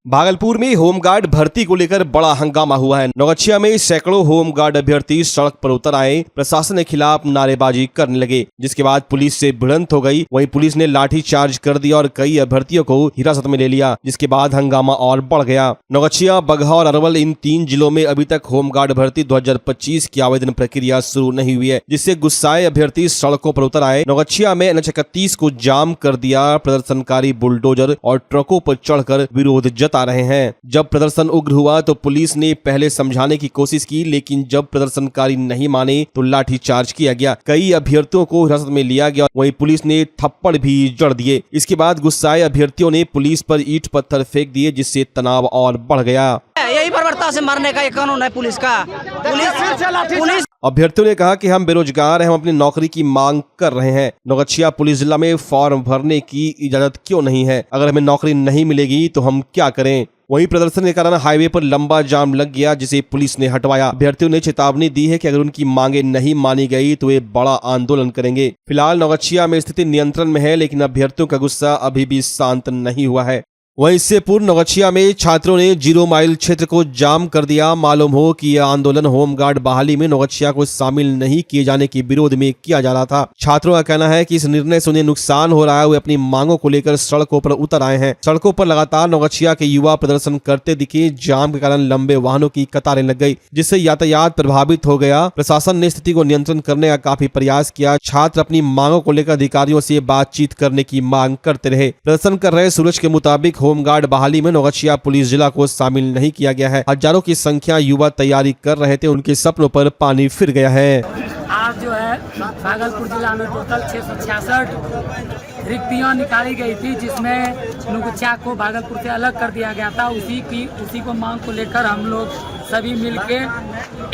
भागलपुर में होमगार्ड भर्ती को लेकर बड़ा हंगामा हुआ है। नौगछिया में सैकड़ों होमगार्ड अभ्यर्थी सड़क पर उतर आए, प्रशासन के खिलाफ नारेबाजी करने लगे, जिसके बाद पुलिस से भिड़ंत हो गई। वहीं पुलिस ने लाठी चार्ज कर दिया और कई अभ्यर्थियों को हिरासत में ले लिया, जिसके बाद हंगामा और बढ़ गया। नौगछिया, बगहा और अरवल इन 3 जिलों में अभी तक होमगार्ड भर्ती 2025 की आवेदन प्रक्रिया शुरू नहीं हुई है, जिससे गुस्साए अभ्यर्थी सड़कों पर उतर आए। नौगछिया में NH 31 को जाम कर दिया। प्रदर्शनकारी बुलडोजर और ट्रकों पर चढ़कर विरोध जता रहे हैं। जब प्रदर्शन उग्र हुआ तो पुलिस ने पहले समझाने की कोशिश की, लेकिन जब प्रदर्शनकारी नहीं माने तो लाठी चार्ज किया गया। कई अभ्यर्थियों को हिरासत में लिया गया। वहीं पुलिस ने थप्पड़ भी जड़ दिए। इसके बाद गुस्साए अभ्यर्थियों ने पुलिस पर ईंट पत्थर फेंक दिए, जिससे तनाव और बढ़ गया। यही बर्बरता से मारने का ये कानून है पुलिस का। पुलिस अभ्यर्थियों ने कहा कि हम बेरोजगार हैं, हम अपनी नौकरी की मांग कर रहे हैं। नौगछिया पुलिस जिला में फॉर्म भरने की इजाजत क्यों नहीं है? अगर हमें नौकरी नहीं मिलेगी तो हम क्या करें? वहीं प्रदर्शन के कारण हाईवे पर लंबा जाम लग गया, जिसे पुलिस ने हटवाया। अभ्यर्थियों ने चेतावनी दी है कि अगर उनकी मांगे नहीं मानी गई तो वे बड़ा आंदोलन करेंगे। फिलहाल नौगछिया में स्थिति नियंत्रण में है, लेकिन अभ्यर्थियों का गुस्सा अभी भी शांत नहीं हुआ है। वहीं इससे पूर्व नौगछिया में छात्रों ने 0 माइल क्षेत्र को जाम कर दिया। मालूम हो कि यह आंदोलन होमगार्ड बहाली में नौगछिया को शामिल नहीं किए जाने के विरोध में किया जा रहा था। छात्रों का कहना है कि इस निर्णय से उन्हें नुकसान हो रहा है। वे अपनी मांगों को लेकर सड़कों पर उतर आए हैं। सड़कों पर लगातार नौगछिया के युवा प्रदर्शन करते दिखे। जाम के कारण लंबे वाहनों की कतारें लग गई, जिससे यातायात प्रभावित हो गया। प्रशासन ने स्थिति को नियंत्रण करने का काफी प्रयास किया। छात्र अपनी मांगों को लेकर अधिकारियों से बातचीत करने की मांग करते रहे। प्रदर्शन कर रहे सूरज के मुताबिक होमगार्ड बहाली में नौगछिया पुलिस जिला को शामिल नहीं किया गया है। हजारों की संख्या युवा तैयारी कर रहे थे, उनके सपनों पर पानी फिर गया है। आज जो है भागलपुर जिला में टोटल 666 रिक्तियां निकाली गई थी, जिसमें नौगछिया को भागलपुर से अलग कर दिया गया था। उसी को मांग को लेकर हम लोग सभी मिलके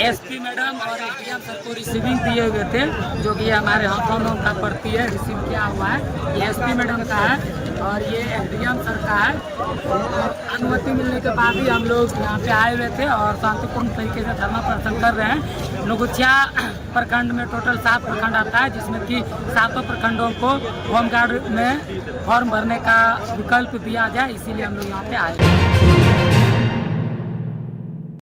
SP मैडम और SDM सर को रिसीविंग दिए हुए थे, जो कि हमारे हाथों में उनका प्रति है, रिसीव किया हुआ है। ये SP मैडम का है और ये SDM सर का है। अनुमति मिलने के बाद ही हम लोग यहाँ पे आए हुए थे और शांतिपूर्ण तरीके से धरना प्रदर्शन कर रहे हैं। नौगछिया प्रखंड में टोटल 7 प्रखंड आता है, जिसमें कि 7 प्रखंडों को होमगार्ड में फॉर्म भरने का विकल्प दिया जाए, इसीलिए हम लोग यहाँ पे आए।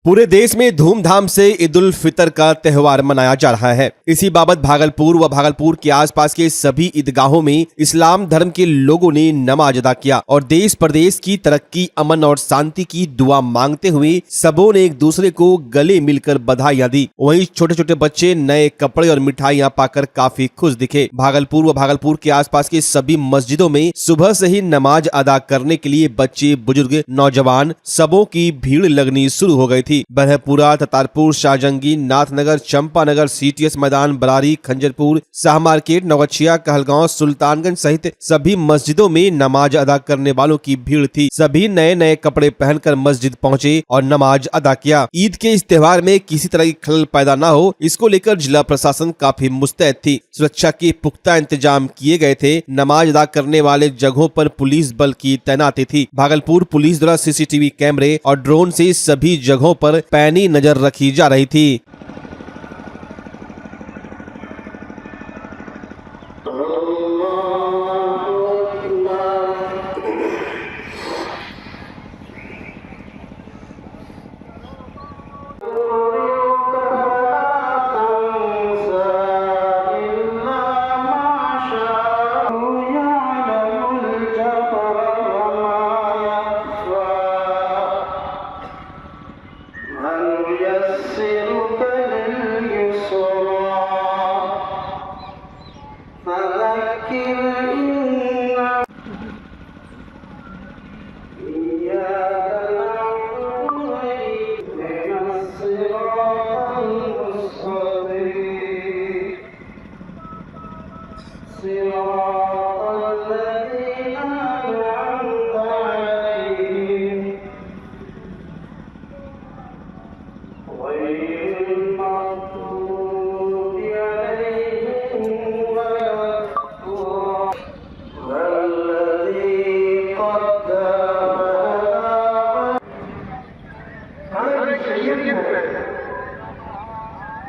पूरे देश में धूमधाम से ईद उल फितर का त्योहार मनाया जा रहा है। इसी बाबत भागलपुर व भागलपुर के आसपास के सभी ईदगाहों में इस्लाम धर्म के लोगों ने नमाज अदा किया और देश प्रदेश की तरक्की, अमन और शांति की दुआ मांगते हुए सबों ने एक दूसरे को गले मिलकर बधाइयां दी। वहीं छोटे छोटे बच्चे नए कपड़े और मिठाइयां पाकर काफी खुश दिखे। भागलपुर व भागलपुर के आसपास के सभी मस्जिदों में सुबह से ही नमाज अदा करने के लिए बच्चे, बुजुर्ग, नौजवान सबों की भीड़ लगनी शुरू हो गई थी। बरहपुरा, ततारपुर, शाहजंगी, नाथनगर, चंपानगर, CTS मैदान, बरारी, खंजरपुर, शाह मार्केट, नौगछिया, कहलगांव, सुल्तानगंज सहित सभी मस्जिदों में नमाज अदा करने वालों की भीड़ थी। सभी नए नए कपड़े पहनकर मस्जिद पहुंचे और नमाज अदा किया। ईद के इस त्योहार में किसी तरह की खलल पैदा न हो, इसको लेकर जिला प्रशासन काफी मुस्तैद थी। सुरक्षा के पुख्ता इंतजाम किए गए थे। नमाज अदा करने वाले जगहों पर पुलिस बल की तैनाती थी। भागलपुर पुलिस द्वारा CCTV कैमरे और ड्रोन से सभी जगहों पर पैनी नजर रखी जा रही थी।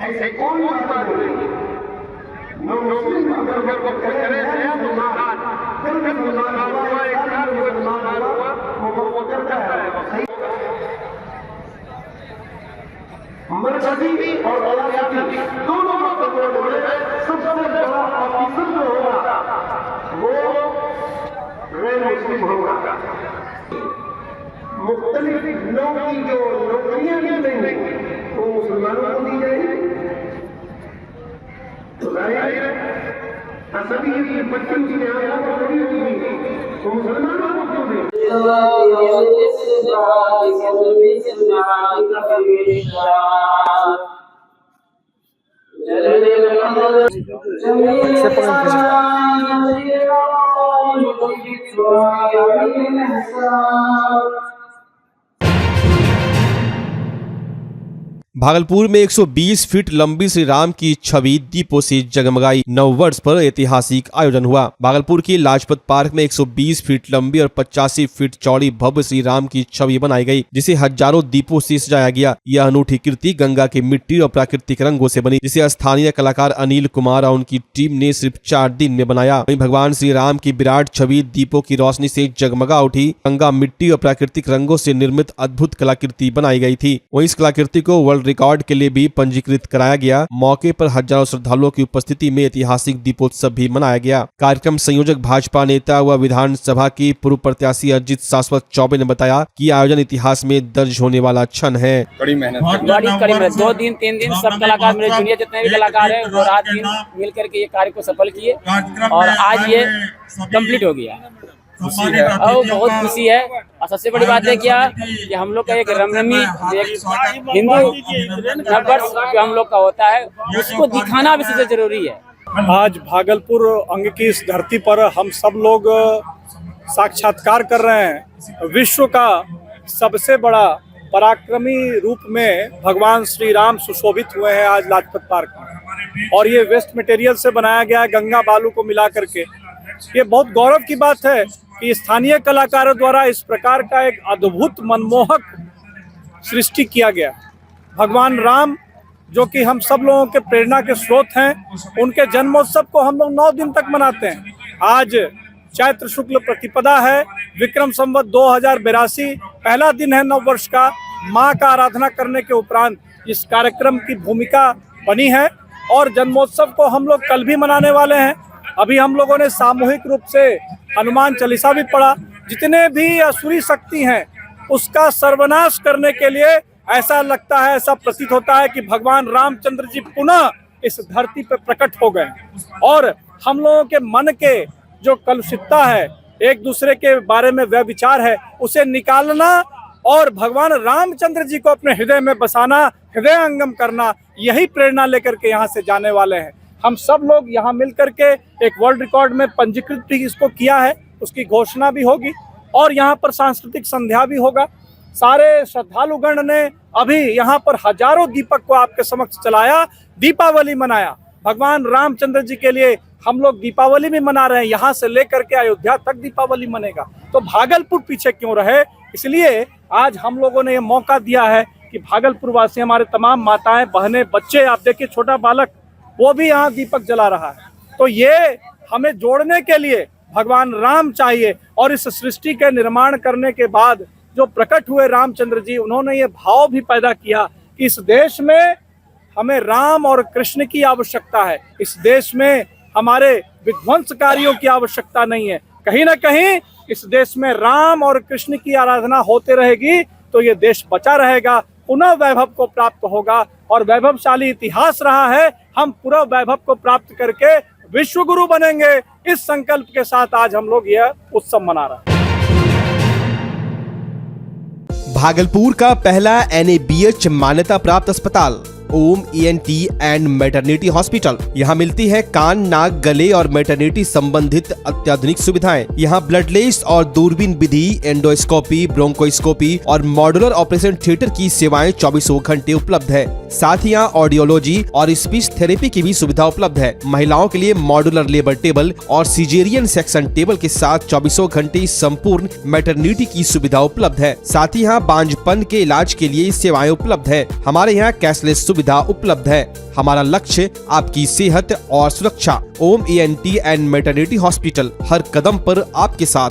ऐसे कोई बात नहीं। मुस्लिम अगर वो करे है मुसलमान, फिर मुसलमान हुआ, एक साल हुआ, मुसलमान हुआ, वो करता है। मर्कजी और रियासती दोनों कंट्रोल में सबसे बड़ा ऑफिसर जो होगा वो गैर मुस्लिम होगा। मुख्तलिफ लोग की जो नौकरियां मिलेंगी वो मुसलमानों को दी जाएगी। तो जाहिर है सभी की बच्ची उसके आंखों पर लगी होगी तो मुसलमानों को क्यों दें? भागलपुर में 120 फीट लंबी श्री राम की छवि दीपों से जगमगाई। नववर्ष पर ऐतिहासिक आयोजन हुआ। भागलपुर के लाजपत पार्क में 120 फीट लंबी और 85 फीट चौड़ी भव्य श्री राम की छवि बनाई गई, जिसे हजारों दीपों से सजाया गया। यह अनूठी कृति गंगा की मिट्टी और प्राकृतिक रंगों से बनी, जिसे स्थानीय कलाकार अनिल कुमार और उनकी टीम ने सिर्फ 4 दिन में बनाया। वहीं भगवान श्री राम की विराट छवि दीपों की रोशनी से जगमगा उठी। गंगा मिट्टी और प्राकृतिक रंगों से निर्मित अद्भुत कलाकृति बनाई गई थी। वहीं इस कलाकृति को वर्ल्ड रिकॉर्ड के लिए भी पंजीकृत कराया गया। मौके पर हजारों श्रद्धालुओं की उपस्थिति में ऐतिहासिक दीपोत्सव भी मनाया गया। कार्यक्रम संयोजक भाजपा नेता व विधानसभा की पूर्व प्रत्याशी अजित शाश्वत चौबे ने बताया कि आयोजन इतिहास में दर्ज होने वाला क्षण है। कड़ी मेहनत 2 दिन 3 दिन सब कलाकार मेरे जूनियर जितने भी कलाकार हैं वो रात दिन मिल करके ये कार्य को सफल किए और आज ये कंप्लीट हो गया। और बहुत खुशी है। और सबसे बड़ी बात है क्या कि हम लोग का एक रमरमी हिंदू नववर्ष जो हम लोग का होता है उसको दिखाना भी सबसे जरूरी है। आज भागलपुर अंग की इस धरती पर हम सब लोग साक्षात्कार कर रहे हैं विश्व का सबसे बड़ा पराक्रमी रूप में भगवान श्री राम सुशोभित हुए हैं आज लाजपत पार्क में। और ये वेस्ट मटेरियल से बनाया गया है, गंगा बालू को मिला करके। ये बहुत गौरव की बात है कि स्थानीय कलाकारों द्वारा इस प्रकार का एक अद्भुत मनमोहक सृष्टि किया गया। भगवान राम जो कि हम सब लोगों के प्रेरणा के स्रोत हैं, उनके जन्मोत्सव को हम लोग 9 दिन तक मनाते हैं। आज चैत्र शुक्ल प्रतिपदा है, विक्रम संवत 2082 पहला दिन है नववर्ष का। माँ का आराधना करने के उपरांत इस कार्यक्रम की भूमिका बनी है और जन्मोत्सव को हम लोग कल भी मनाने वाले हैं। अभी हम लोगों ने सामूहिक रूप से हनुमान चालीसा भी पढ़ा। जितने भी असुरी शक्ति हैं उसका सर्वनाश करने के लिए ऐसा लगता है, ऐसा प्रतीत होता है कि भगवान रामचंद्र जी पुनः इस धरती पर प्रकट हो गए और हम लोगों के मन के जो कलुषितता है, एक दूसरे के बारे में व्यभिचार है, उसे निकालना और भगवान रामचंद्र जी को अपने हृदय में बसाना, हृदयंगम करना, यही प्रेरणा लेकर के यहाँ से जाने वाले हैं। हम सब लोग यहाँ मिल करके एक वर्ल्ड रिकॉर्ड में पंजीकृत भी इसको किया है, उसकी घोषणा भी होगी और यहाँ पर सांस्कृतिक संध्या भी होगा। सारे श्रद्धालुगण ने अभी यहाँ पर हजारों दीपक को आपके समक्ष चलाया, दीपावली मनाया। भगवान रामचंद्र जी के लिए हम लोग दीपावली भी मना रहे हैं। यहाँ से लेकर के अयोध्या तक दीपावली मनेगा, तो भागलपुर पीछे क्यों रहे। इसलिए आज हम लोगों ने ये मौका दिया है कि भागलपुर वासी, हमारे तमाम माताएं, बहनें, बच्चे, आप देखिए छोटा बालक वो भी यहाँ दीपक जला रहा है। तो ये हमें जोड़ने के लिए भगवान राम चाहिए और इस सृष्टि के निर्माण करने के बाद जो प्रकट हुए रामचंद्र जी, उन्होंने ये भाव भी पैदा किया कि इस देश में हमें राम और कृष्ण की आवश्यकता है। इस देश में हमारे विध्वंसकारियों की आवश्यकता नहीं है। कहीं ना कहीं इस देश में राम और कृष्ण की आराधना होते रहेगी तो ये देश बचा रहेगा, पुनः वैभव को प्राप्त होगा और वैभवशाली इतिहास रहा है। हम पूरा वैभव को प्राप्त करके विश्व गुरु बनेंगे। इस संकल्प के साथ आज हम लोग यह उत्सव मना रहे हैं। भागलपुर का पहला NABH मान्यता प्राप्त अस्पताल ओम ENT एंड मैटरनिटी हॉस्पिटल। यहाँ मिलती है कान, नाक, गले और मैटरनिटी संबंधित अत्याधुनिक सुविधाएं। यहाँ ब्लडलेस और दूरबीन विधि, एंडोस्कोपी, ब्रोंकोस्कोपी और मॉड्यूलर ऑपरेशन थिएटर की सेवाएं 24 घंटे उपलब्ध है। साथ ही यहाँ ऑडियोलॉजी और स्पीच थेरेपी की भी सुविधा उपलब्ध है। महिलाओं के लिए मॉड्यूलर लेबर टेबल और सीजेरियन सेक्शन टेबल के साथ 24 घंटे संपूर्ण मैटरनिटी की सुविधा उपलब्ध है। साथ ही यहाँ बांझपन के इलाज के लिए सेवाएं उपलब्ध है। हमारे यहाँ कैशलेस सुविधा उपलब्ध है। हमारा लक्ष्य आपकी सेहत और सुरक्षा। ओम ENT एंड मैटरनिटी हॉस्पिटल, हर कदम पर आपके साथ।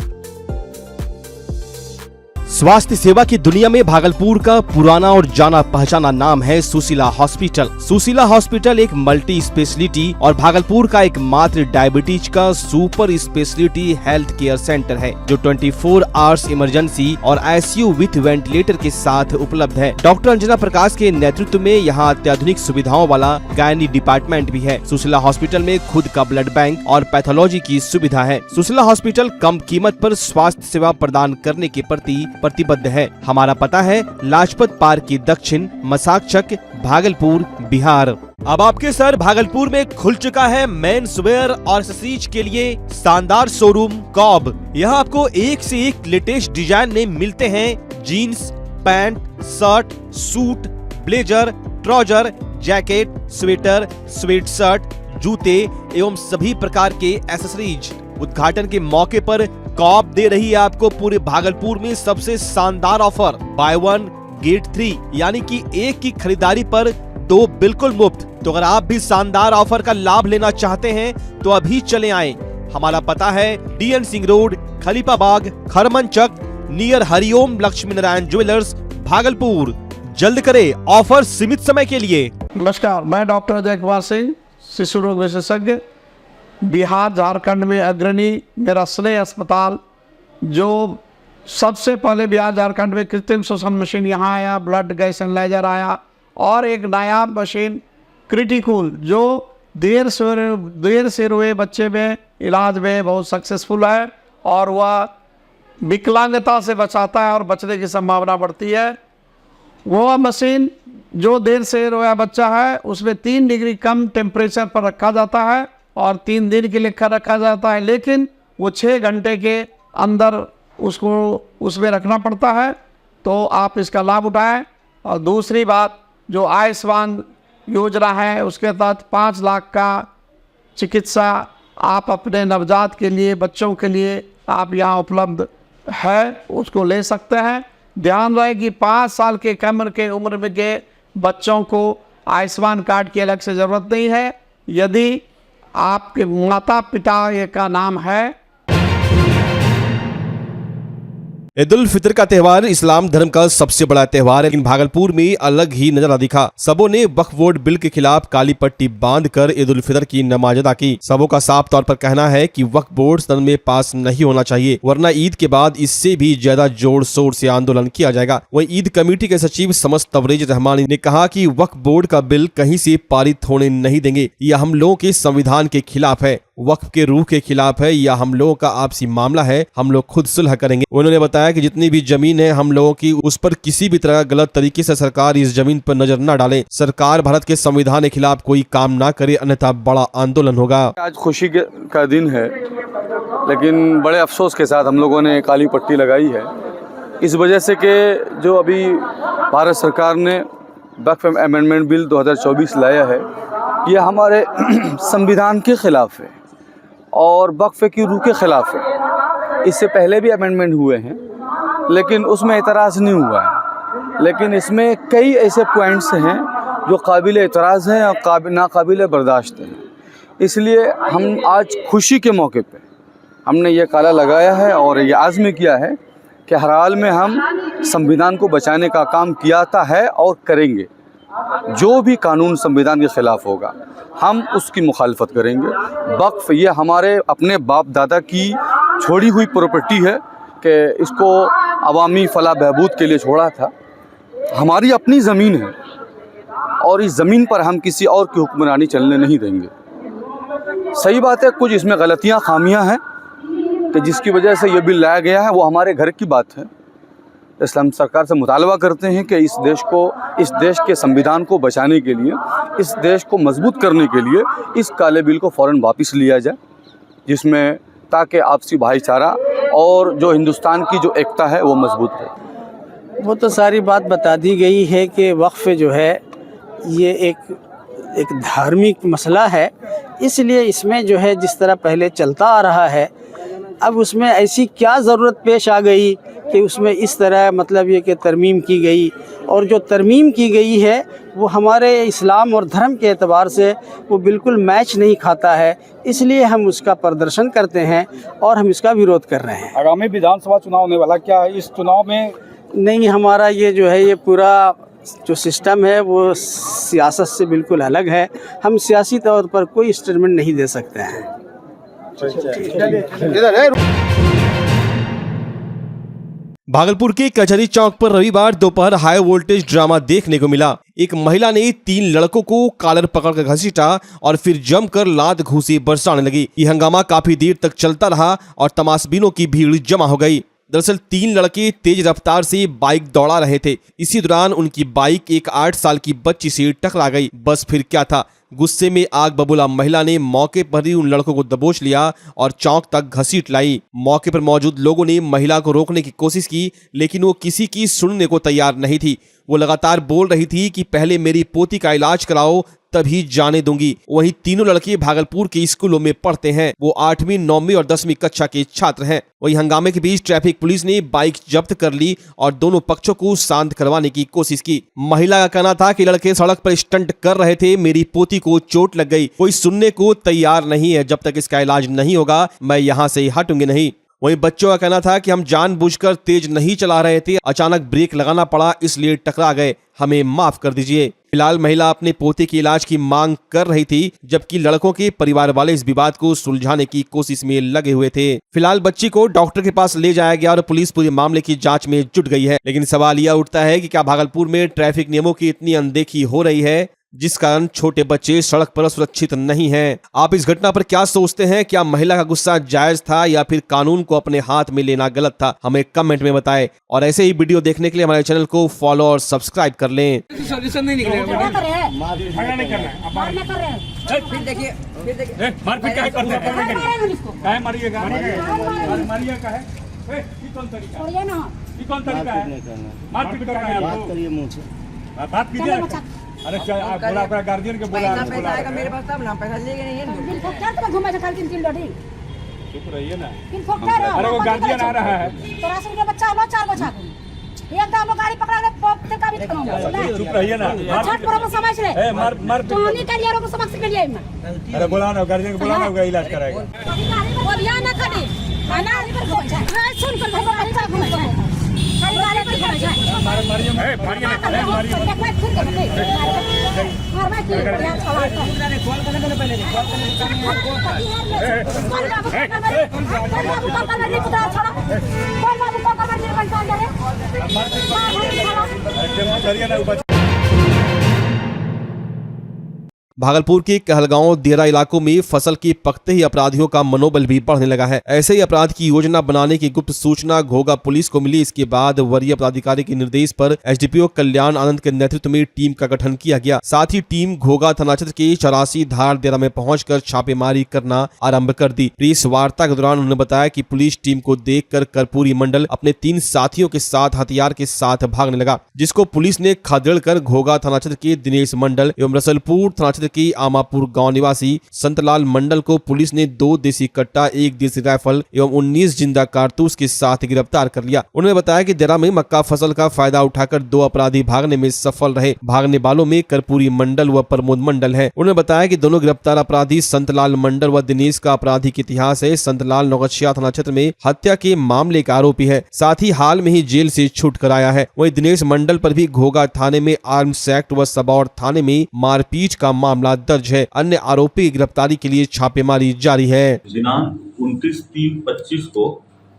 स्वास्थ्य सेवा की दुनिया में भागलपुर का पुराना और जाना पहचाना नाम है सुशीला हॉस्पिटल। सुशीला हॉस्पिटल एक मल्टी स्पेशलिटी और भागलपुर का एकमात्र डायबिटीज का super speciality health care centre है, जो 24 आवर्स इमरजेंसी और आईसीयू विथ वेंटिलेटर के साथ उपलब्ध है। डॉक्टर अंजना प्रकाश के नेतृत्व में यहाँ अत्याधुनिक सुविधाओं वाला गायनी डिपार्टमेंट भी है। सुशीला हॉस्पिटल में खुद का ब्लड बैंक और पैथोलॉजी की सुविधा है। सुशीला हॉस्पिटल कम कीमत पर स्वास्थ्य सेवा प्रदान करने के प्रति प्रतिबद्ध है। हमारा पता है लाजपत पार्क की दक्षिण, मसाकचक, भागलपुर, बिहार। अब आपके सर भागलपुर में खुल चुका है मेंस वेयर और एक्सेसरीज के लिए शानदार शोरूम कॉब। यहाँ आपको एक से एक लेटेस्ट डिजाइन में मिलते हैं jeans, pant, shirt, suit, blazer, trouser, jacket, sweater, sweat shirt, जूते एवं सभी प्रकार के एक्सेसरीज। उद्घाटन के मौके पर कॉब दे रही है आपको पूरे भागलपुर में सबसे शानदार ऑफर, बाय 1 गेट 3, यानी कि एक की खरीदारी पर 2 बिल्कुल मुफ्त। तो अगर आप भी शानदार ऑफर का लाभ लेना चाहते हैं तो अभी चले आएं। हमारा पता है DN Singh road, Khalifabagh, Kharmanchak, near Hariom Lakshmi Narayan jewellers, Bhagalpur. जल्द करें, ऑफर सीमित समय के लिए। नमस्कार, मैं डॉक्टर अजय कुमार सिंह, शिशु रोग विशेषज्ञ, बिहार झारखंड में अग्रणी। मेरा स्नेह अस्पताल जो सबसे पहले बिहार झारखंड में कृत्रिम श्वसन मशीन यहाँ आया, ब्लड गैस एनालाइजर आया, और एक नया मशीन क्रिटिकल जो देर से रोए बच्चे में इलाज में बहुत सक्सेसफुल है और वह विकलांगता से बचाता है और बचने की संभावना बढ़ती है। वह मशीन जो देर से रोया बच्चा है उसमें 3 डिग्री कम टेम्परेचर पर रखा जाता है और 3 दिन के लिए रखा जाता है, लेकिन वो 6 घंटे के अंदर उसको उसमें रखना पड़ता है। तो आप इसका लाभ उठाएं। और दूसरी बात, जो आयुष्मान योजना है उसके तहत 5 लाख का चिकित्सा आप अपने नवजात के लिए, बच्चों के लिए आप यहाँ उपलब्ध है, उसको ले सकते हैं। ध्यान रहे कि 5 साल के कम के उम्र में के बच्चों को आयुष्मान कार्ड की अलग से ज़रूरत नहीं है। यदि आपके माता पिता का नाम है। ईद उल फितर का त्योहार इस्लाम धर्म का सबसे बड़ा त्योहार है, लेकिन भागलपुर में अलग ही नजारा दिखा। सबों ने वक्फ बोर्ड बिल के खिलाफ काली पट्टी बांधकर ईद उल फितर की नमाज अदा की। सबों का साफ तौर पर कहना है कि वक्फ बोर्ड सदन में पास नहीं होना चाहिए, वरना ईद के बाद इससे भी ज्यादा जोर शोर से आंदोलन किया जाएगा। वहीं ईद कमेटी के सचिव समस्त तबरेज रहमानी ने कहा कि वक्फ बोर्ड का बिल कहीं से पारित होने नहीं देंगे। यह हम लोगों के संविधान के खिलाफ है, वक्फ के रूह के खिलाफ है, या हम लोगों का आपसी मामला है, हम लोग खुद सुलह करेंगे। उन्होंने बताया कि जितनी भी जमीन है हम लोगों की, उस पर किसी भी तरह गलत तरीके से सरकार इस जमीन पर नजर न डाले। सरकार भारत के संविधान के खिलाफ कोई काम ना करे, अन्यथा बड़ा आंदोलन होगा। आज खुशी का दिन है, लेकिन बड़े अफसोस के साथ हम लोगों ने काली पट्टी लगाई है इस वजह से कि जो अभी भारत सरकार ने वक्फ अमेंडमेंट बिल 2024 लाया है, यह हमारे संविधान के खिलाफ है और वक्फ की रूह के खिलाफ है। इससे पहले भी अमेंडमेंट हुए हैं लेकिन उसमें एतराज़ नहीं हुआ है, लेकिन इसमें कई ऐसे पॉइंट्स हैं जो काबिल एतराज़ हैं और नाकाबिल बर्दाश्त हैं। इसलिए हम आज खुशी के मौके पे हमने ये काला लगाया है और ये आज़म किया है कि हर हाल में हम संविधान को बचाने का काम किया है और करेंगे। जो भी कानून संविधान के ख़िलाफ़ होगा हम उसकी मुखालफत करेंगे। वक्फ ये हमारे अपने बाप दादा की छोड़ी हुई प्रॉपर्टी है कि इसको अवामी फलाह बहबूद के लिए छोड़ा था। हमारी अपनी ज़मीन है और इस ज़मीन पर हम किसी और की हुक्मरानी चलने नहीं देंगे। सही बात है, कुछ इसमें गलतियाँ खामियाँ हैं कि जिसकी वजह से ये बिल लाया गया है, वो हमारे घर की बात है। इस्लाम सरकार से मुतालबा करते हैं कि इस देश के संविधान को बचाने के लिए, इस देश को मजबूत करने के लिए इस काले बिल को फ़ौरन वापस लिया जाए, जिसमें ताकि आपसी भाईचारा और जो हिंदुस्तान की जो एकता है वो मजबूत रहे। वो तो सारी बात बता दी गई है कि वक्फ जो है ये एक धार्मिक मसला है, इसलिए इसमें जो है जिस तरह पहले चलता आ रहा है, अब उसमें ऐसी क्या ज़रूरत पेश आ गई कि उसमें इस तरह मतलब ये कि तरमीम की गई, और जो तरमीम की गई है वो हमारे इस्लाम और धर्म के एतबार से वो बिल्कुल मैच नहीं खाता है। इसलिए हम उसका प्रदर्शन करते हैं और हम इसका विरोध कर रहे हैं। आगामी विधानसभा चुनाव होने वाला, क्या है इस चुनाव में? नहीं, हमारा ये जो है ये पूरा जो सिस्टम है वो सियासत से बिल्कुल अलग है। हम सियासी तौर पर कोई स्टेटमेंट नहीं दे सकते हैं। भागलपुर के कचहरी चौक पर रविवार दोपहर हाई वोल्टेज ड्रामा देखने को मिला। एक महिला ने 3 लड़कों को कॉलर पकड़कर घसीटा और फिर जमकर लात घूंसी बरसाने लगी। ये हंगामा काफी देर तक चलता रहा और तमाशबीनों की भीड़ जमा हो गई। दरअसल 3 लड़के तेज रफ्तार से बाइक दौड़ा रहे थे। इसी दौरान उनकी बाइक एक 8 साल की बच्ची से टकरा गई। बस फिर क्या था, गुस्से में आग बबूला महिला ने मौके पर ही उन लड़कों को दबोच लिया और चौक तक घसीट लाई। मौके पर मौजूद लोगों ने महिला को रोकने की कोशिश की, लेकिन वो किसी की सुनने को तैयार नहीं थी। वो लगातार बोल रही थी कि पहले मेरी पोती का इलाज कराओ तभी जाने दूंगी। वहीं तीनों लड़के भागलपुर के स्कूलों में पढ़ते हैं। वो 8वीं, 9वीं और 10वीं कक्षा के छात्र हैं। वहीं हंगामे के बीच ट्रैफिक पुलिस ने बाइक जब्त कर ली और दोनों पक्षों को शांत करवाने की कोशिश की। महिला का कहना था कि लड़के सड़क पर स्टंट कर रहे थे, मेरी पोती को चोट लग गई, कोई सुनने को तैयार नहीं है। जब तक इसका इलाज नहीं होगा मैं यहाँ से हटूंगी नहीं। वहीं बच्चों का कहना था कि हम जानबूझकर तेज नहीं चला रहे थे, अचानक ब्रेक लगाना पड़ा इसलिए टकरा गए, हमें माफ कर दीजिए। फिलहाल महिला अपने पोते के इलाज की मांग कर रही थी, जबकि लड़कों के परिवार वाले इस विवाद को सुलझाने की कोशिश में लगे हुए थे। फिलहाल बच्ची को डॉक्टर के पास ले जाया गया और पुलिस पूरे मामले की जांच में जुट गई है। लेकिन सवाल यह उठता है कि क्या भागलपुर में ट्रैफिक नियमों की इतनी अनदेखी हो रही है जिस कारण छोटे बच्चे सड़क पर सुरक्षित नहीं हैं? आप इस घटना पर क्या सोचते हैं? क्या महिला का गुस्सा जायज था या फिर कानून को अपने हाथ में लेना गलत था? हमें कमेंट में बताएं और ऐसे ही वीडियो देखने के लिए हमारे चैनल को फॉलो और सब्सक्राइब कर लें। सॉल्यूशन नहीं निकलेगा। मारपीट क्या करते हैं? मारिएगा कौन तरीका है? मारपीट करना है आपको? बात कीजिए। अरे बोला गार्जियन के बोला पैसा आएगा मेरे पास तब ना, पैसा लेके नहीं है। क्या तो घुमा जा तीन लोडी, चुप रहिए ना। अरे वो गार्जियन आ रहा है, 83 के बच्चा लो, 4 बच्चा एकदम वो गाड़ी पकड़ा ले पॉप का भी खत्म। चुप रहिए ना, छठ पर्व समझ ले। ए मार कहानी के लिए रोको समझ के लिए। अरे बुला ना गार्जियन को, बुला ना, उसका इलाज कराएगा। वो बियाह ना करे खाना सुन कर भागलपुर के कहलगांव दियरा इलाकों में फसल के पकते ही अपराधियों का मनोबल भी बढ़ने लगा है। ऐसे ही अपराध की योजना बनाने की गुप्त सूचना घोगा पुलिस को मिली। इसके बाद वरीय पदाधिकारी के निर्देश पर एसडीपीओ कल्याण आनंद के नेतृत्व में टीम का गठन किया गया। साथ ही टीम घोगा थाना क्षेत्र के 84 धार दियरा में पहुंचकर छापेमारी करना आरंभ कर दी। प्रेस वार्ता के दौरान उन्होंने बताया कि पुलिस टीम को देखकर कर्पूरी मंडल अपने 3 साथियों के साथ हथियार के साथ भागने लगा, जिसको पुलिस ने खदेड़ कर घोगा थाना क्षेत्र के दिनेश मंडल एवं रसलपुर थाना क्षेत्र की आमापुर गांव निवासी संतलाल मंडल को पुलिस ने 2 देसी कट्टा, 1 देसी राइफल एवं 19 जिंदा कारतूस के साथ गिरफ्तार कर लिया। उन्होंने बताया कि दियरा में मक्का फसल का फायदा उठाकर 2 अपराधी भागने में सफल रहे। भागने वालों में कर्पूरी मंडल व प्रमोद मंडल है। उन्होंने बताया कि दोनों गिरफ्तार अपराधी संतलाल मंडल व दिनेश का आपराधिक इतिहास है। संतलाल नौगछिया थाना क्षेत्र में हत्या के मामले का आरोपी है, साथ ही हाल में ही जेल से छूट कर आया है। वहीं दिनेश मंडल पर भी घोगा थाने में आर्म्स एक्ट व सबौर थाने में मारपीट का मामला दर्ज है। अन्य आरोपी की गिरफ्तारी के लिए छापेमारी जारी है। दिनांक 29/3/25 को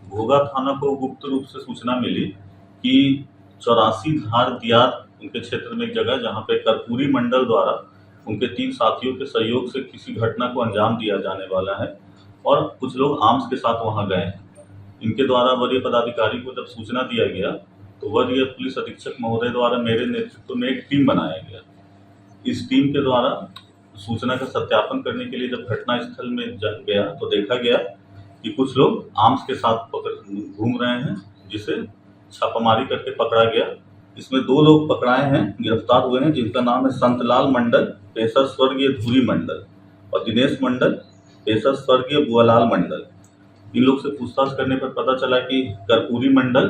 घोगा थाना को गुप्त रूप से सूचना मिली कि 84 धार दियार उनके क्षेत्र में एक जगह जहां पे कर्पूरी मंडल द्वारा उनके 3 साथियों के सहयोग से किसी घटना को अंजाम दिया जाने वाला है और कुछ लोग आर्म्स के साथ वहां गए हैं। इनके द्वारा वरीय पदाधिकारी को जब सूचना दिया गया तो वरीय पुलिस अधीक्षक महोदय द्वारा मेरे नेतृत्व में एक टीम बनाया गया। इस टीम के द्वारा सूचना का सत्यापन करने के लिए जब घटना स्थल में गया तो देखा गया कि कुछ लोग आर्म्स के साथ घूम रहे हैं, जिसे छापामारी करके पकड़ा गया। इसमें 2 लोग पकड़ाए हैं, गिरफ्तार हुए हैं, जिनका नाम है संतलाल मंडल पेशा स्वर्गीय धूरी मंडल और दिनेश मंडल पेशा स्वर्गीय बुआलाल मंडल। इन लोग से पूछताछ करने पर पता चला कि कर्पूरी मंडल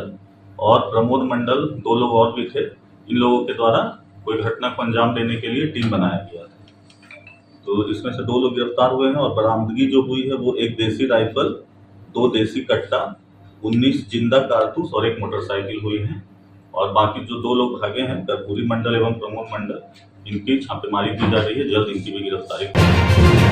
और प्रमोद मंडल 2 लोग और भी थे। इन लोगों के द्वारा कोई घटना को अंजाम देने के लिए टीम बनाया गया था। तो इसमें से 2 लोग गिरफ्तार हुए हैं और बरामदगी जो हुई है वो 1 देसी राइफल, 2 देसी कट्टा, 19 जिंदा कारतूस और 1 मोटरसाइकिल हुई है। और बाकी जो 2 लोग भागे हैं कर्पूरी मंडल एवं प्रमोद मंडल, इनकी छापेमारी की जा रही है, जल्द इनकी भी गिरफ्तारी